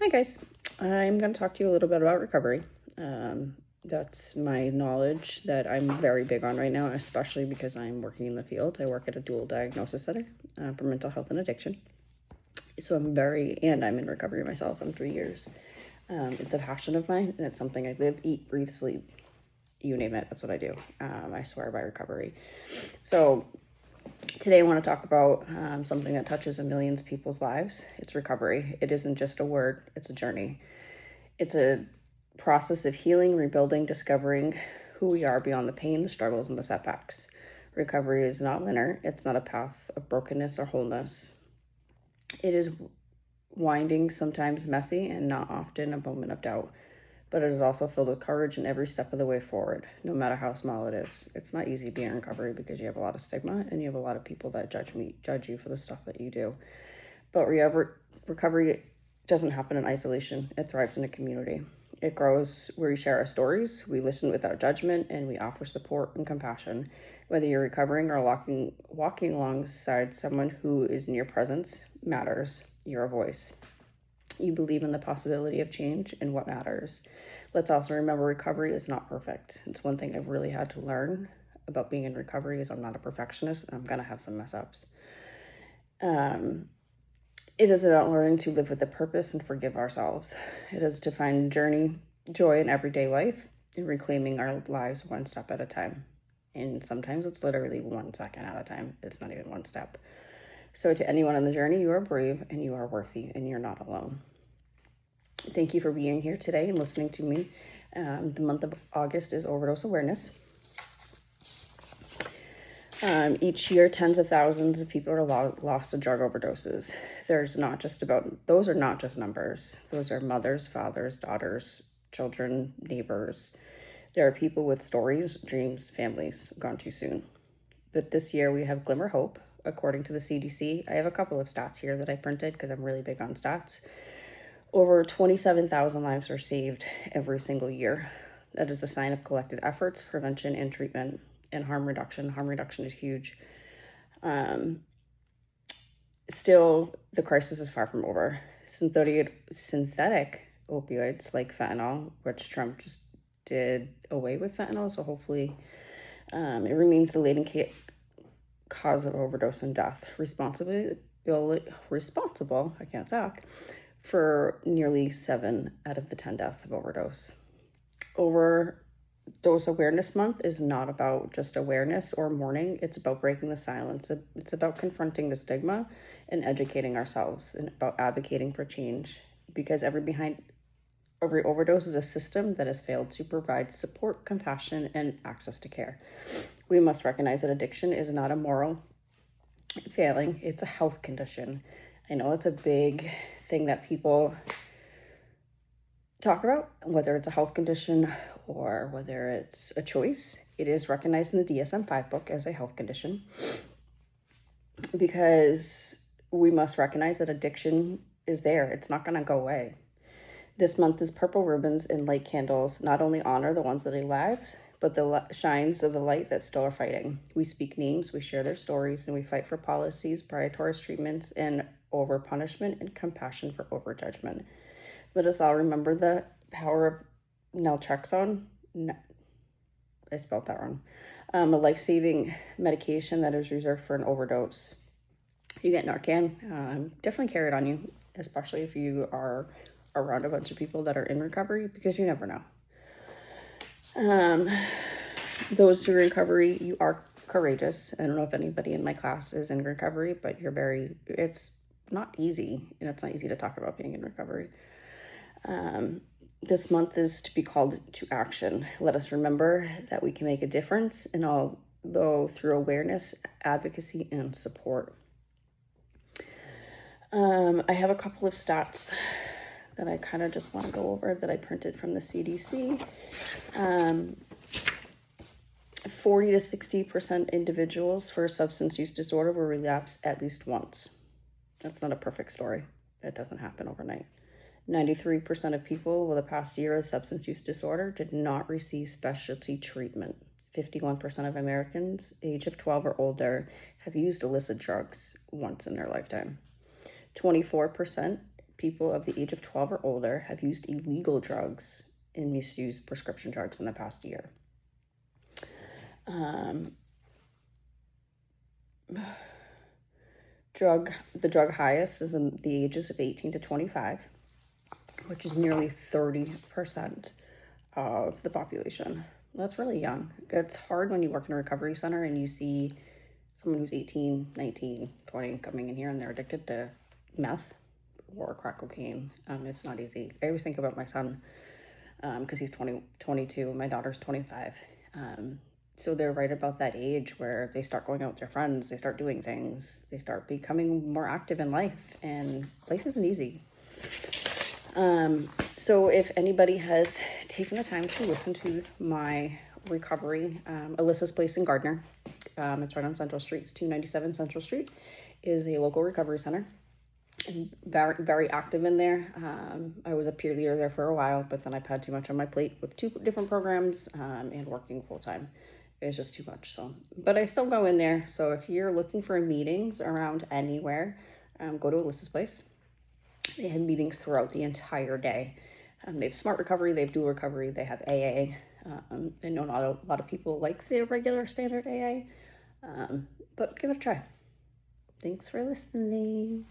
Hi guys, I'm going to talk to you a little bit about recovery. That's my knowledge that I'm very big on right now, especially because I'm working in the field. I work at a dual diagnosis center for mental health and addiction. So I'm in recovery myself. I'm 3 years. It's a passion of mine, and it's something I live, eat, breathe, sleep. You name it, that's what I do. I swear by recovery. So today I want to talk about something that touches a millions of people's lives. It's recovery. It isn't just a word, it's a journey. It's a process of healing, rebuilding, discovering who we are beyond the pain, the struggles, and the setbacks. Recovery is not linear. It's not a path of brokenness or wholeness. It is winding, sometimes messy, and not often a moment of doubt. But it is also filled with courage in every step of the way forward, no matter how small it is. It's not easy being in recovery because you have a lot of stigma and you have a lot of people that judge you for the stuff that you do. But recovery doesn't happen in isolation. It thrives in a community. It grows where we share our stories, we listen without judgment, and we offer support and compassion. Whether you're recovering or walking alongside someone who is in your presence matters. You're a voice. You believe in the possibility of change and what matters. Let's also remember recovery is not perfect. It's one thing I've really had to learn about being in recovery is I'm not a perfectionist and I'm going to have some mess ups. It is about learning to live with a purpose and forgive ourselves. It is to find joy in everyday life and reclaiming our lives one step at a time. And sometimes it's literally 1 second at a time. It's not even one step. So to anyone on the journey, you are brave and you are worthy and you're not alone. Thank you for being here today and listening to me. The month of August is Overdose Awareness. Each year, tens of thousands of people are lost to drug overdoses. Those are not just numbers. Those are mothers, fathers, daughters, children, neighbors. There are people with stories, dreams, families gone too soon. But this year we have glimmer hope. According to the CDC, I have a couple of stats here that I printed because I'm really big on stats. Over 27,000 lives are saved every single year. That is a sign of collective efforts, prevention, and treatment, and harm reduction. Harm reduction is huge. Still, the crisis is far from over. Synthetic opioids like fentanyl, which Trump just did away with fentanyl, so hopefully it remains the leading cause of overdose and death. Responsible, I can't talk, for nearly 7 out of the 10 deaths of overdose. Overdose Awareness Month is not about just awareness or mourning. It's about breaking the silence. It's about confronting the stigma and educating ourselves and about advocating for change, because every overdose is a system that has failed to provide support, compassion, and access to care. We must recognize that addiction is not a moral failing, it's a health condition. I know it's a big thing that people talk about, whether it's a health condition or whether it's a choice. It is recognized in the DSM-5 book as a health condition because we must recognize that addiction is there. It's not going to go away. This month is Purple Ribbons and Light Candles not only honor the ones that are lives, but the shines of the light that still are fighting. We speak names, we share their stories, and we fight for policies, priorities, treatments, and over punishment and compassion for over judgment. Let us all remember the power of naltrexone. I spelled that wrong. A life-saving medication that is reserved for an overdose. You get Narcan, definitely carry it on you, especially if you are around a bunch of people that are in recovery, because you never know. Those who are in recovery, you are courageous. I don't know if anybody in my class is in recovery, but it's not easy, and it's not easy to talk about being in recovery. This month is to be called to action. Let us remember that we can make a difference, and although through awareness, advocacy, and support. I have a couple of stats that I kind of just want to go over that I printed from the CDC. 40 to 60% individuals for substance use disorder will relapse at least once. That's not a perfect story. That doesn't happen overnight. 93% of people with a past year of substance use disorder did not receive specialty treatment. 51% of Americans age of 12 or older have used illicit drugs once in their lifetime. 24% people of the age of 12 or older have used illegal drugs and misused prescription drugs in the past year. The drug highest is in the ages of 18 to 25, which is nearly 30% of the population. That's really young. It's hard when you work in a recovery center and you see someone who's 18, 19, 20 coming in here and they're addicted to meth or crack cocaine. It's not easy. I always think about my son because he's 22, and my daughter's 25. So they're right about that age where they start going out with their friends, they start doing things, they start becoming more active in life, and life isn't easy. So if anybody has taken the time to listen to my recovery, Alyssa's Place in Gardner, it's right on Central Street, it's 297 Central Street, is a local recovery center. And very, very active in there. I was a peer leader there for a while, but then I've had too much on my plate with 2 different programs and working full time. It was just too much. So, but I still go in there. So if you're looking for meetings around anywhere, go to Alyssa's Place. They have meetings throughout the entire day. They have Smart Recovery, they have Dual Recovery, they have AA. I know not a lot of people like the regular standard AA, but give it a try. Thanks for listening.